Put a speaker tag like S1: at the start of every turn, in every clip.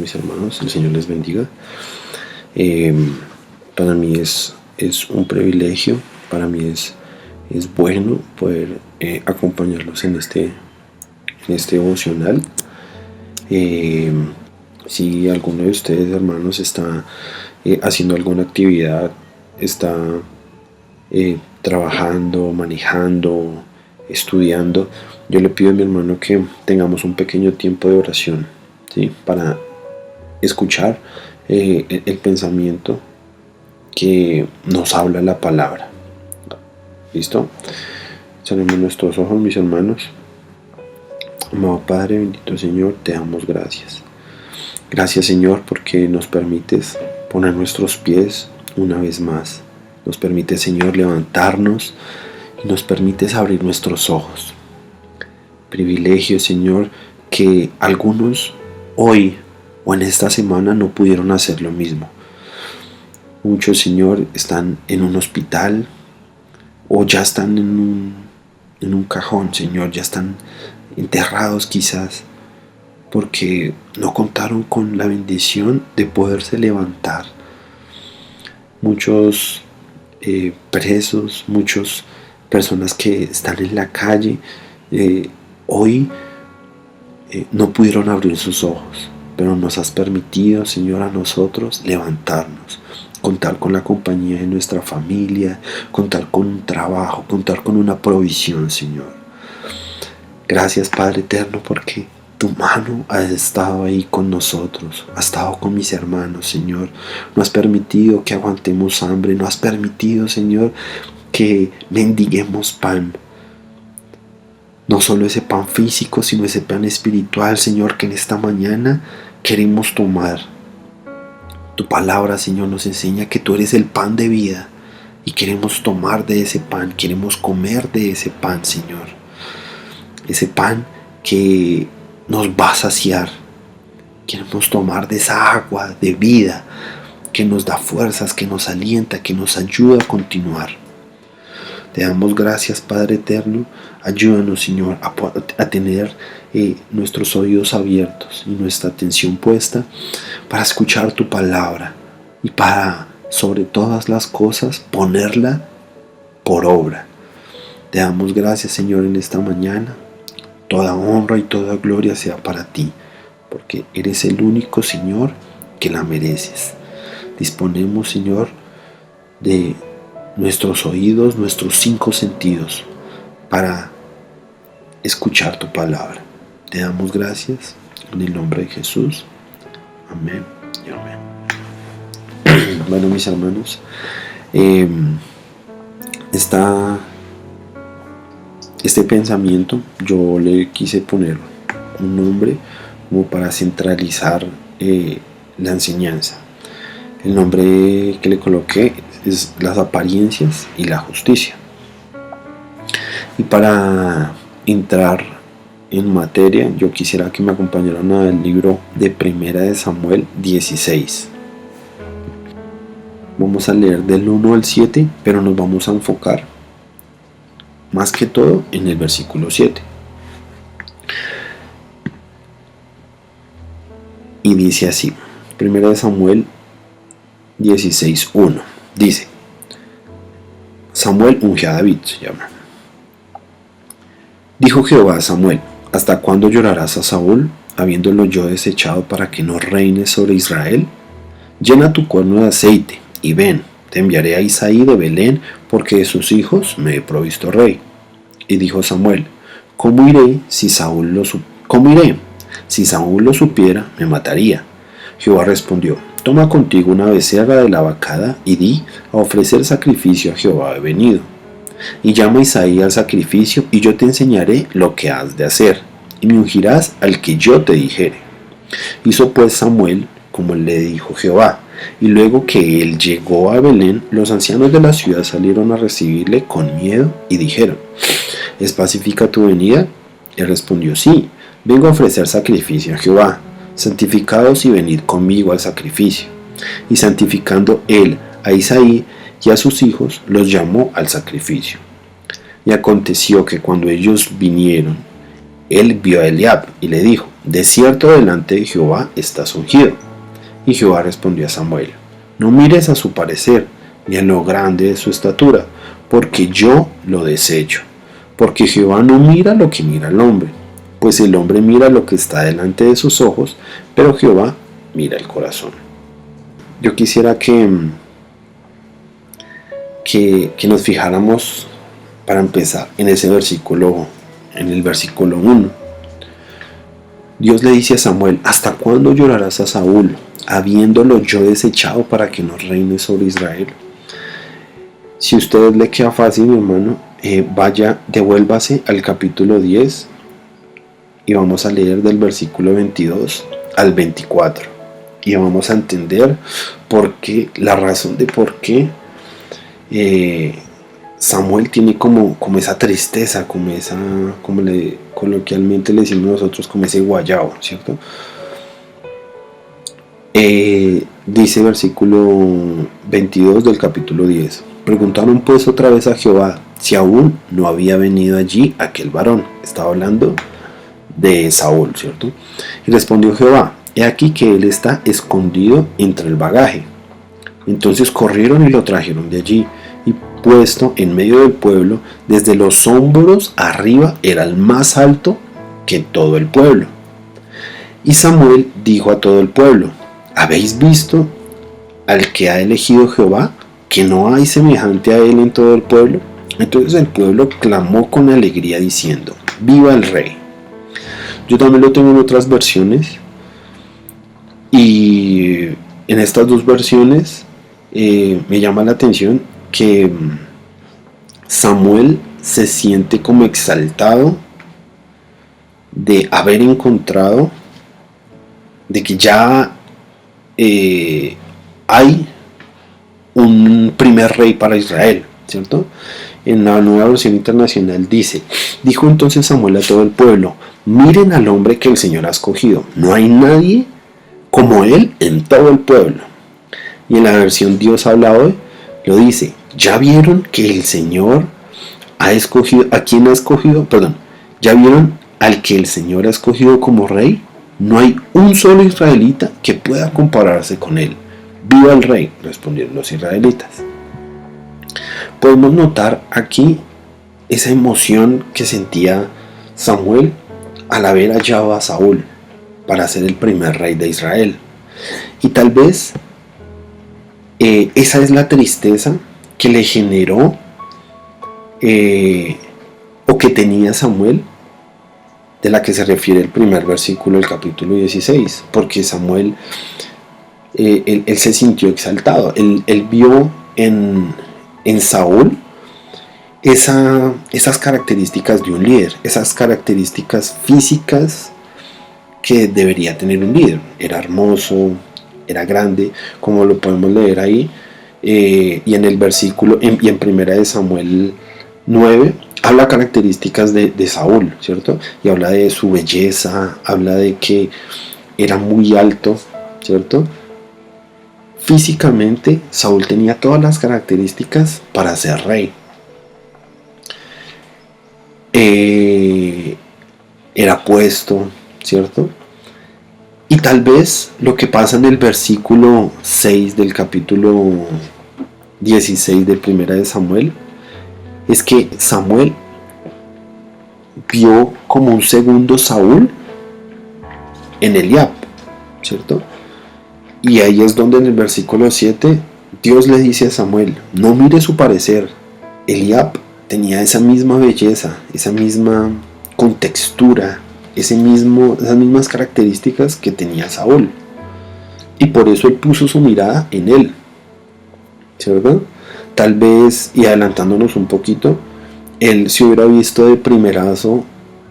S1: mis hermanos, el Señor les bendiga. Para mí es un privilegio, para mí es bueno poder acompañarlos en este devocional. Si alguno de ustedes, hermanos, está haciendo alguna actividad, está trabajando, manejando, estudiando, yo le pido a mi hermano que tengamos un pequeño tiempo de oración, ¿sí? Para escuchar el pensamiento que nos habla la palabra. ¿Listo? Cerremos nuestros ojos, mis hermanos. Amado Padre, bendito Señor, te damos gracias. Gracias, Señor, porque nos permites poner nuestros pies una vez más. Nos permites, Señor, levantarnos y nos permites abrir nuestros ojos. Privilegio, Señor, que algunos hoy o en esta semana no pudieron hacer lo mismo. Muchos, Señor, están en un hospital o ya están en un cajón, Señor, ya están enterrados quizás, porque no contaron con la bendición de poderse levantar. Muchos presos, muchas personas que están en la calle, hoy no pudieron abrir sus ojos, pero nos has permitido, Señor, a nosotros levantarnos, contar con la compañía de nuestra familia, contar con un trabajo, contar con una provisión, Señor. Gracias, Padre eterno, porque tu mano ha estado ahí con nosotros, ha estado con mis hermanos, Señor. No has permitido que aguantemos hambre, no has permitido, Señor, que mendiguemos pan. No solo ese pan físico, sino ese pan espiritual, Señor, que en esta mañana queremos tomar. Tu palabra, Señor, nos enseña que tú eres el pan de vida y queremos tomar de ese pan, queremos comer de ese pan, Señor. Ese pan que nos va a saciar. Queremos tomar de esa agua de vida que nos da fuerzas, que nos alienta, que nos ayuda a continuar. Te damos gracias, Padre eterno. Ayúdanos, Señor, a tener nuestros oídos abiertos y nuestra atención puesta para escuchar tu palabra y para, sobre todas las cosas, ponerla por obra. Te damos gracias, Señor, en esta mañana. Toda honra y toda gloria sea para ti, porque eres el único, Señor, que la mereces. Disponemos, Señor, de nuestros oídos, nuestros 5 sentidos, para escuchar tu palabra. Te damos gracias en el nombre de Jesús. Amén y amén. Bueno, mis hermanos, este pensamiento yo le quise poner un nombre como para centralizar la enseñanza. El nombre que le coloqué es las apariencias y la justicia. Y para entrar en materia, yo quisiera que me acompañaran al libro de Primera de Samuel 16. Vamos a leer del 1 al 7, pero nos vamos a enfocar más que todo en el versículo 7. Y dice así, Primera de Samuel 16:1. Dice, Samuel unge a David, se llama. Dijo Jehová a Samuel, ¿hasta cuándo llorarás a Saúl, habiéndolo yo desechado para que no reine sobre Israel? Llena tu cuerno de aceite, y ven, te enviaré a Isaí de Belén, porque de sus hijos me he provisto rey. Y dijo Samuel, ¿cómo iré? Si Saúl lo supiera, me mataría. Jehová respondió, toma contigo una becerra de la vacada y di, a ofrecer sacrificio a Jehová he venido. Y llama a Isaí al sacrificio, y yo te enseñaré lo que has de hacer, y me ungirás al que yo te dijere. Hizo pues Samuel como le dijo Jehová, y luego que él llegó a Belén, los ancianos de la ciudad salieron a recibirle con miedo y dijeron, ¿es pacífica tu venida? Él respondió, sí, vengo a ofrecer sacrificio a Jehová. Santificaos y venid conmigo al sacrificio. Y santificando él a Isaí y a sus hijos, los llamó al sacrificio. Y aconteció que cuando ellos vinieron, él vio a Eliab y le dijo: de cierto delante de Jehová estás ungido. Y Jehová respondió a Samuel: no mires a su parecer, ni a lo grande de su estatura, porque yo lo desecho. Porque Jehová no mira lo que mira el hombre, pues el hombre mira lo que está delante de sus ojos, pero Jehová mira el corazón. Yo quisiera que nos fijáramos, para empezar, en ese versículo, en el versículo 1. Dios le dice a Samuel: ¿hasta cuándo llorarás a Saúl, habiéndolo yo desechado para que no reine sobre Israel? Si a usted le queda fácil, mi hermano, devuélvase al capítulo 10 y vamos a leer del versículo 22 al 24 y vamos a entender la razón de por qué Samuel tiene como esa tristeza, como coloquialmente le decimos nosotros, como ese guayabo, ¿cierto? Dice versículo 22 del capítulo 10: preguntaron pues otra vez a Jehová si aún no había venido allí aquel varón. Estaba hablando de Saúl, ¿cierto? Y respondió Jehová: he aquí que él está escondido entre el bagaje. Entonces corrieron y lo trajeron de allí, y puesto en medio del pueblo, desde los hombros arriba, era el más alto que todo el pueblo. Y Samuel dijo a todo el pueblo: ¿habéis visto al que ha elegido Jehová, que no hay semejante a él en todo el pueblo? Entonces el pueblo clamó con alegría diciendo: ¡viva el rey! Yo también lo tengo en otras versiones, y en estas dos versiones me llama la atención que Samuel se siente como exaltado de haber encontrado, de que ya hay un primer rey para Israel, ¿cierto? En la Nueva Versión Internacional dijo entonces Samuel a todo el pueblo: miren al hombre que el Señor ha escogido, no hay nadie como él en todo el pueblo. Y en la versión Dios habla hoy lo dice: ya vieron que el Señor ha escogido, ya vieron al que el Señor ha escogido como rey. No hay un solo israelita que pueda compararse con él. ¡Viva el rey!, respondieron los israelitas. Podemos notar aquí esa emoción que sentía Samuel al haber hallado a Saúl para ser el primer rey de Israel. Y tal vez esa es la tristeza que le generó o que tenía Samuel, de la que se refiere el primer versículo del capítulo 16, porque Samuel él se sintió exaltado, él vio en Saúl esas características de un líder, esas características físicas que debería tener un líder. Era hermoso, era grande, como lo podemos leer ahí, y en el versículo, y en primera de Samuel 9, habla características de Saúl, ¿cierto? Y habla de su belleza, habla de que era muy alto, ¿cierto? Físicamente, Saúl tenía todas las características para ser rey. Era puesto, ¿cierto? Y tal vez lo que pasa en el versículo 6 del capítulo 16 de primera de Samuel es que Samuel vio como un segundo Saúl en Eliab, ¿cierto? Y ahí es donde en el versículo 7 Dios le dice a Samuel: no mire su parecer. Eliab tenía esa misma belleza, esa misma contextura, esas mismas características que tenía Saúl. Y por eso él puso su mirada en él, ¿cierto? Tal vez, y adelantándonos un poquito, él se hubiera visto de primerazo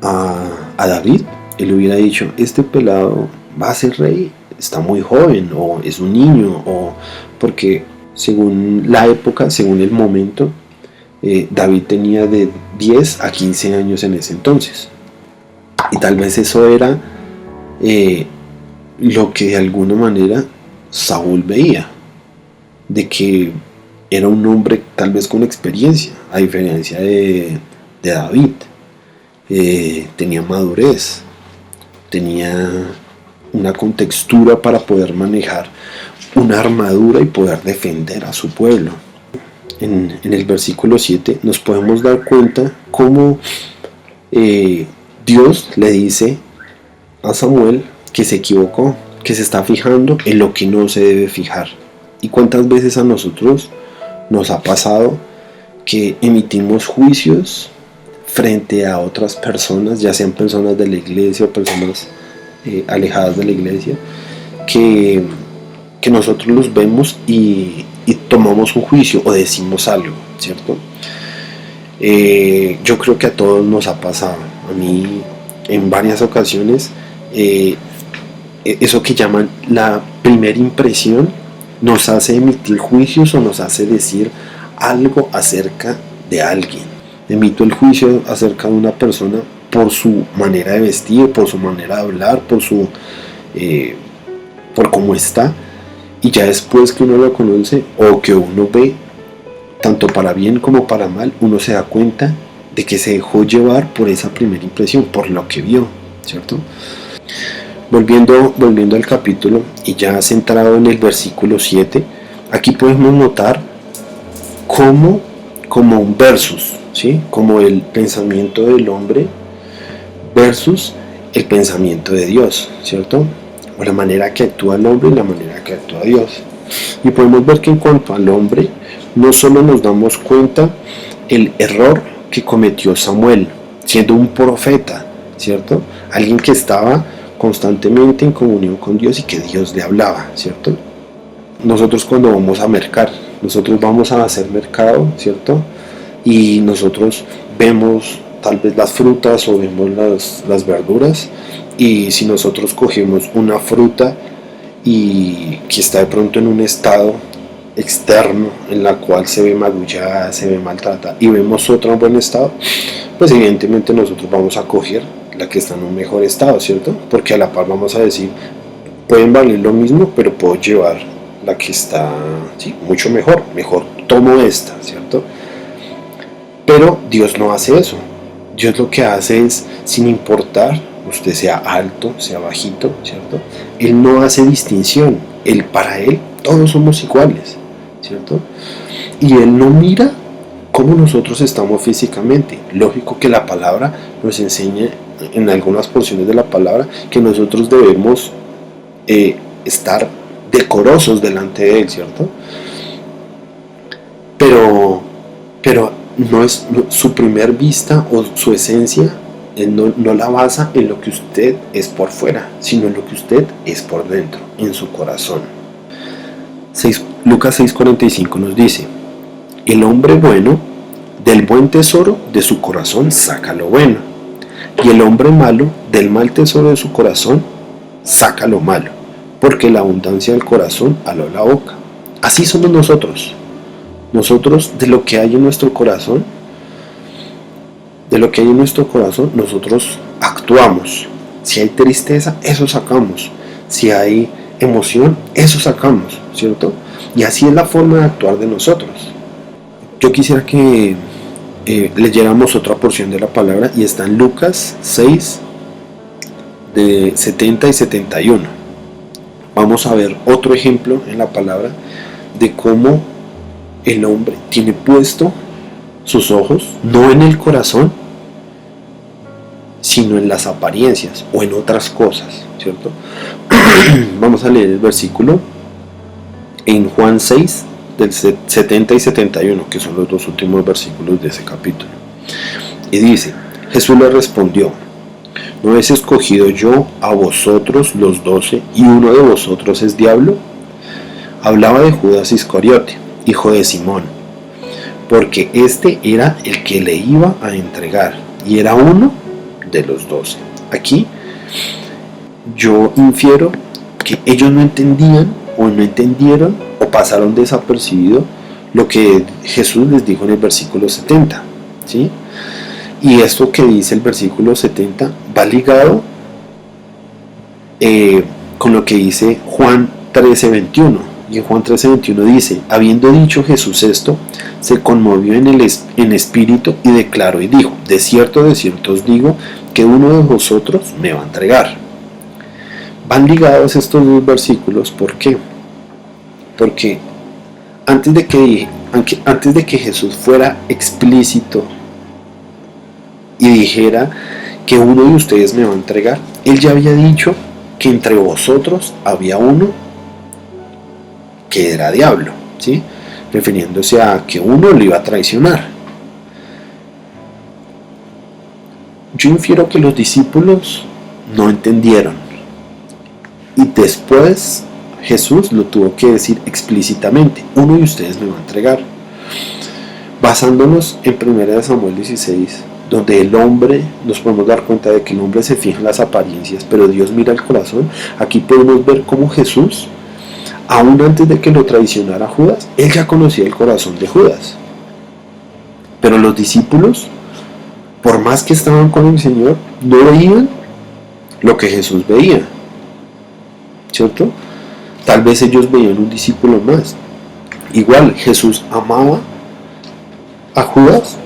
S1: a David, él hubiera dicho: este pelado va a ser rey, está muy joven, o es un niño, o porque según la época, según el momento, David tenía de 10 a 15 años en ese entonces. Y tal vez eso era lo que de alguna manera Saúl veía, de que era un hombre tal vez con experiencia, a diferencia de David. tenía madurez, tenía una contextura para poder manejar una armadura y poder defender a su pueblo. En el versículo 7 nos podemos dar cuenta cómo Dios le dice a Samuel que se equivocó, que se está fijando en lo que no se debe fijar. ¿Y cuántas veces a nosotros nos ha pasado que emitimos juicios frente a otras personas, ya sean personas de la iglesia o personas alejadas de la iglesia, que nosotros los vemos y tomamos un juicio o decimos algo, ¿cierto? Yo creo que a todos nos ha pasado, a mí en varias ocasiones, eso que llaman la primera impresión nos hace emitir juicios o nos hace decir algo acerca de alguien. Emito el juicio acerca de una persona por su manera de vestir, por su manera de hablar, por cómo está, y ya después que uno lo conoce o que uno ve, tanto para bien como para mal, uno se da cuenta de que se dejó llevar por esa primera impresión, por lo que vio, ¿cierto? Volviendo al capítulo y ya centrado en el versículo 7, aquí podemos notar como un versus, ¿sí? Como el pensamiento del hombre versus el pensamiento de Dios, ¿cierto? O la manera que actúa el hombre y la manera que actúa Dios. Y podemos ver que en cuanto al hombre, no solo nos damos cuenta el error que cometió Samuel, siendo un profeta, ¿cierto? Alguien que estaba constantemente en comunión con Dios y que Dios le hablaba, ¿cierto? Nosotros cuando vamos a mercar, nosotros vamos a hacer mercado, ¿cierto? Y nosotros vemos tal vez las frutas o vemos las verduras, y si nosotros cogemos una fruta y que está de pronto en un estado externo en la cual se ve magullada, se ve maltratada, y vemos otra en buen estado, pues evidentemente nosotros vamos a coger la que está en un mejor estado, ¿cierto? Porque a la par vamos a decir, pueden valer lo mismo, pero puedo llevar la que está, sí, mucho mejor tomo esta, ¿cierto? Pero Dios no hace eso. Dios lo que hace es, sin importar usted sea alto, sea bajito, ¿cierto? Él no hace distinción. Para él todos somos iguales, ¿cierto? Y él no mira cómo nosotros estamos físicamente. Lógico que la palabra nos enseña, en algunas porciones de la palabra, que nosotros debemos estar decorosos delante de él, ¿cierto? Pero no es su primer vista o su esencia, él no la basa en lo que usted es por fuera, sino en lo que usted es por dentro, en su corazón. Lucas 6:45 nos dice: el hombre bueno del buen tesoro de su corazón saca lo bueno, y el hombre malo del mal tesoro de su corazón saca lo malo, porque la abundancia del corazón habla la boca. Así somos nosotros. Nosotros, de lo que hay en nuestro corazón, nosotros actuamos. Si hay tristeza, eso sacamos. Si hay emoción, eso sacamos, ¿cierto? Y así es la forma de actuar de nosotros. Yo quisiera que leyéramos otra porción de la palabra, y está en Lucas 6, de 70 y 71. Vamos a ver otro ejemplo en la palabra de cómo el hombre tiene puesto sus ojos no en el corazón, sino en las apariencias o en otras cosas, ¿cierto? Vamos a leer el versículo en Juan 6, del 70 y 71, que son los dos últimos versículos de ese capítulo. Y dice: Jesús le respondió: ¿no he escogido yo a vosotros los 12 y uno de vosotros es diablo? Hablaba de Judas Iscariote, hijo de Simón, porque este era el que le iba a entregar, y era uno de los 12. Aquí yo infiero que ellos no entendían o no entendieron o pasaron desapercibido lo que Jesús les dijo en el versículo 70, ¿sí? Y esto que dice el versículo 70 va ligado con lo que dice Juan 13:21. Y en Juan 13:21 dice: habiendo dicho Jesús esto, se conmovió en espíritu y declaró y dijo: de cierto os digo, que uno de vosotros me va a entregar. Van ligados estos dos versículos. ¿Por qué? Porque antes de que Jesús fuera explícito y dijera que uno de ustedes me va a entregar, Él ya había dicho que entre vosotros había uno que era diablo, ¿sí? Refiriéndose a que uno lo iba a traicionar. Yo infiero que los discípulos no entendieron, y después Jesús lo tuvo que decir explícitamente: uno de ustedes me va a entregar. Basándonos en 1 Samuel 16, donde el hombre, nos podemos dar cuenta de que el hombre se fija en las apariencias, pero Dios mira el corazón. Aquí podemos ver cómo Jesús, aún antes de que lo traicionara Judas, Él ya conocía el corazón de Judas. Pero los discípulos, por más que estaban con el Señor, no veían lo que Jesús veía, ¿cierto? Tal vez ellos veían un discípulo más. Igual Jesús amaba a Judas,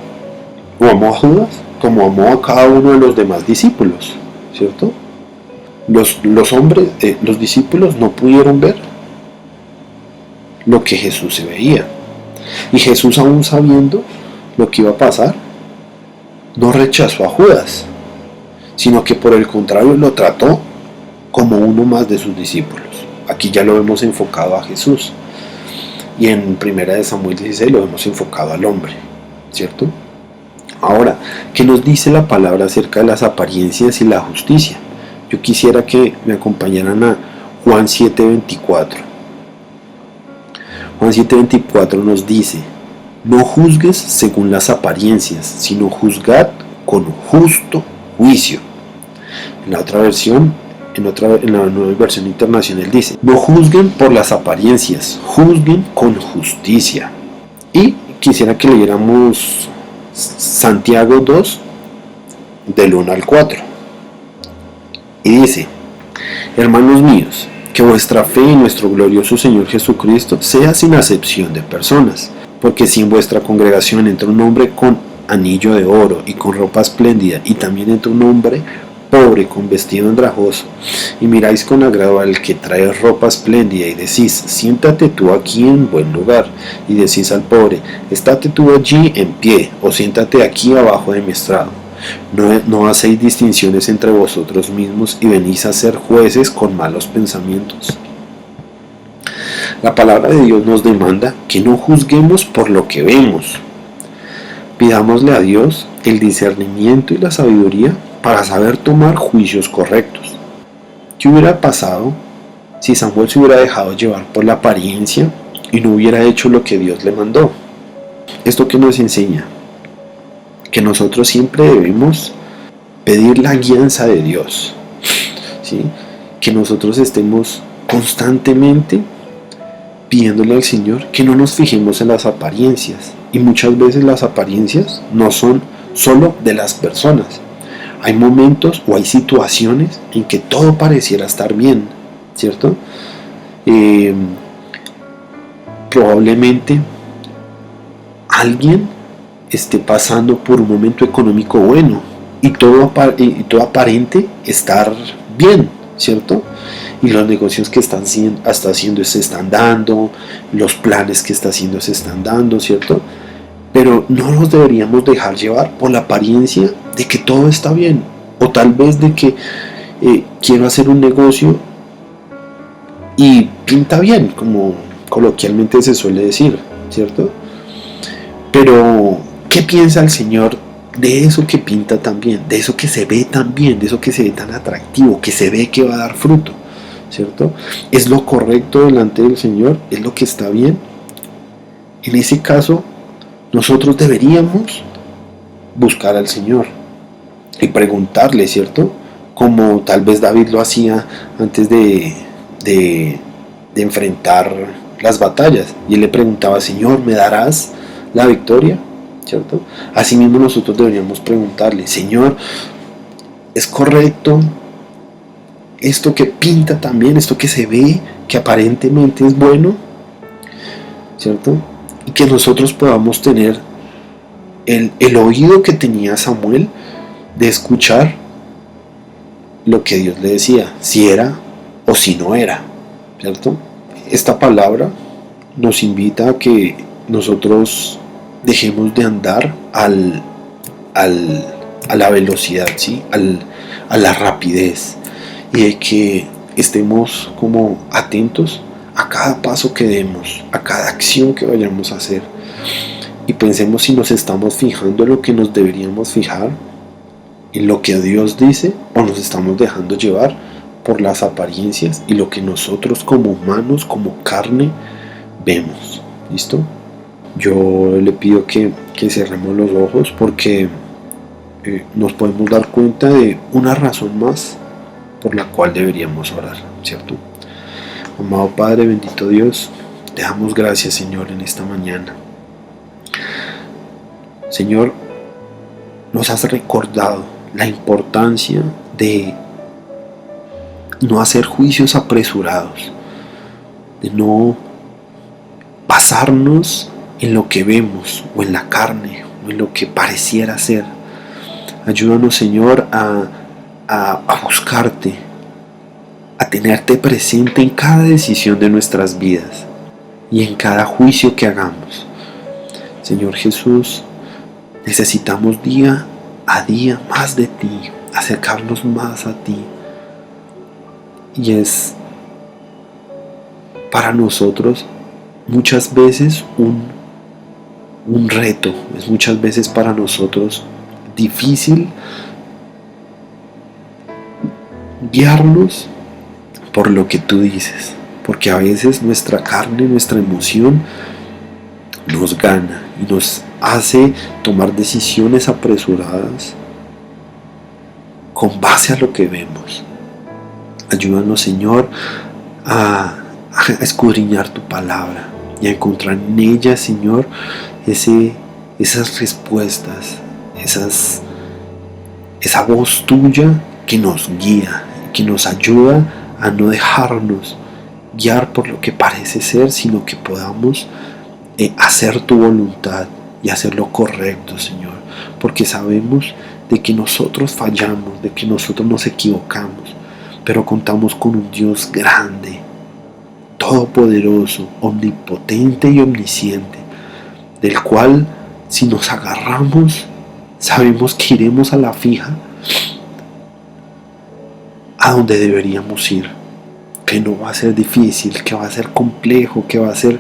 S1: o amó a Judas, como amó a cada uno de los demás discípulos, ¿cierto? Los hombres, los discípulos no pudieron ver lo que Jesús se veía. Y Jesús, aún sabiendo lo que iba a pasar, no rechazó a Judas, sino que por el contrario lo trató como uno más de sus discípulos. Aquí ya lo vemos enfocado a Jesús, y en 1 Samuel 16 lo vemos enfocado al hombre, ¿cierto? Ahora, ¿qué nos dice la palabra acerca de las apariencias y la justicia? Yo quisiera que me acompañaran a Juan 7:24. Juan 7:24 nos dice: no juzgues según las apariencias, sino juzgad con justo juicio. En la otra versión, en la nueva versión internacional dice: no juzguen por las apariencias, juzguen con justicia. Y quisiera que leyéramos Santiago 2, del 1 al 4. Y dice: hermanos míos, que vuestra fe en nuestro glorioso Señor Jesucristo sea sin acepción de personas. Porque si en vuestra congregación entra un hombre con anillo de oro y con ropa espléndida, y también entra un hombre pobre con vestido andrajoso, y miráis con agrado al que trae ropa espléndida, y decís: siéntate tú aquí en buen lugar, y decís al pobre: estate tú allí en pie, o siéntate aquí abajo de mi estrado, no hacéis distinciones entre vosotros mismos, y venís a ser jueces con malos pensamientos. La palabra de Dios nos demanda que no juzguemos por lo que vemos. Pidámosle a Dios el discernimiento y la sabiduría para saber tomar juicios correctos. ¿Qué hubiera pasado si Samuel se hubiera dejado llevar por la apariencia y no hubiera hecho lo que Dios le mandó? ¿Esto qué nos enseña? Que nosotros siempre debemos pedir la guianza de Dios, ¿sí? Que nosotros estemos constantemente pidiéndole al Señor que no nos fijemos en las apariencias. Y muchas veces las apariencias no son solo de las personas. Hay momentos o hay situaciones en que todo pareciera estar bien, ¿cierto? Probablemente alguien esté pasando por un momento económico bueno y todo aparente estar bien, ¿cierto? Y los negocios que está haciendo se están dando, los planes que está haciendo se están dando, ¿cierto? Pero no nos deberíamos dejar llevar por la apariencia de que todo está bien, o tal vez de que quiero hacer un negocio y pinta bien, como coloquialmente se suele decir, ¿cierto? Pero, ¿qué piensa el Señor de eso que pinta tan bien, de eso que se ve tan bien, de eso que se ve tan atractivo, que se ve que va a dar fruto, ¿cierto? ¿Es lo correcto delante del Señor? ¿Es lo que está bien? En ese caso, nosotros deberíamos buscar al Señor y preguntarle, ¿cierto? Como tal vez David lo hacía antes de enfrentar las batallas, y él le preguntaba: Señor, ¿me darás la victoria? ¿Cierto? Asimismo nosotros deberíamos preguntarle: Señor, ¿es correcto esto que pinta también, esto que se ve, que aparentemente es bueno? ¿cierto? Y que nosotros podamos tener el oído que tenía Samuel de escuchar lo que Dios le decía, si era o si no era, ¿cierto? Esta palabra nos invita a que nosotros dejemos de andar a la velocidad, ¿sí? A la rapidez, y de que estemos como atentos a cada paso que demos, a cada acción que vayamos a hacer, y pensemos si nos estamos fijando en lo que nos deberíamos fijar, en lo que Dios dice, o nos estamos dejando llevar por las apariencias y lo que nosotros como humanos, como carne, vemos. ¿Listo? Yo le pido que cerremos los ojos, porque nos podemos dar cuenta de una razón más por la cual deberíamos orar, ¿cierto? Amado Padre, bendito Dios, te damos gracias, Señor, en esta mañana. Señor, nos has recordado la importancia de no hacer juicios apresurados, de no basarnos en lo que vemos o en la carne o en lo que pareciera ser. Ayúdanos, Señor, a buscarte, a tenerte presente en cada decisión de nuestras vidas y en cada juicio que hagamos. Señor Jesús, necesitamos día a día más de ti, acercarnos más a ti. Y es para nosotros muchas veces un reto, es muchas veces para nosotros difícil guiarnos por lo que tú dices, porque a veces nuestra carne, nuestra emoción nos gana y nos hace tomar decisiones apresuradas con base a lo que vemos. Ayúdanos, Señor, a escudriñar tu palabra y a encontrar en ella, Señor, esas respuestas, esa voz tuya que nos guía, que nos ayuda a no dejarnos guiar por lo que parece ser, sino que podamos hacer tu voluntad y hacer lo correcto, Señor, porque sabemos de que nosotros fallamos, de que nosotros nos equivocamos, pero contamos con un Dios grande, todopoderoso, omnipotente y omnisciente, del cual, si nos agarramos, sabemos que iremos a la fija a donde deberíamos ir, que no va a ser difícil, que va a ser complejo, que va a ser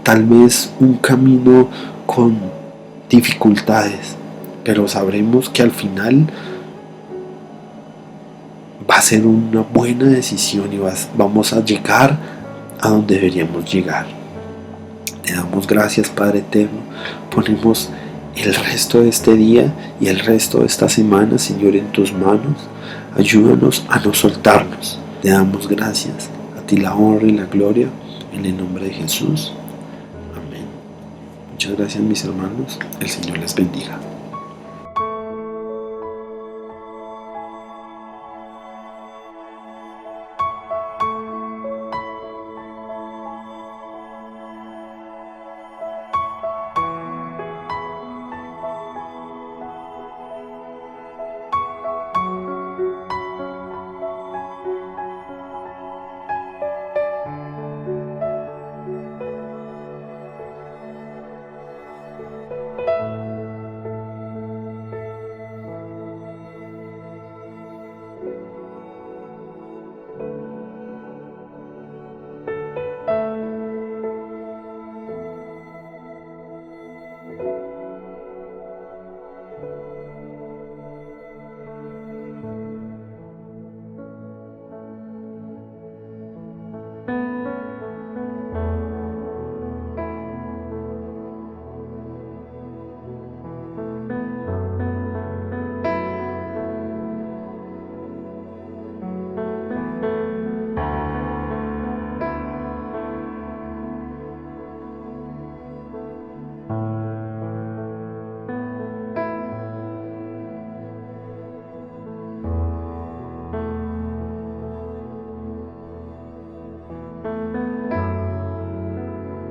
S1: tal vez un camino con dificultades, pero sabremos que al final va a ser una buena decisión y vamos a llegar a donde deberíamos llegar. Te damos gracias, Padre eterno. Ponemos el resto de este día y el resto de esta semana, Señor, en tus manos. Ayúdanos a no soltarnos. Te damos gracias. A ti la honra y la gloria, en el nombre de Jesús. Amén. Muchas gracias, mis hermanos. El Señor les bendiga.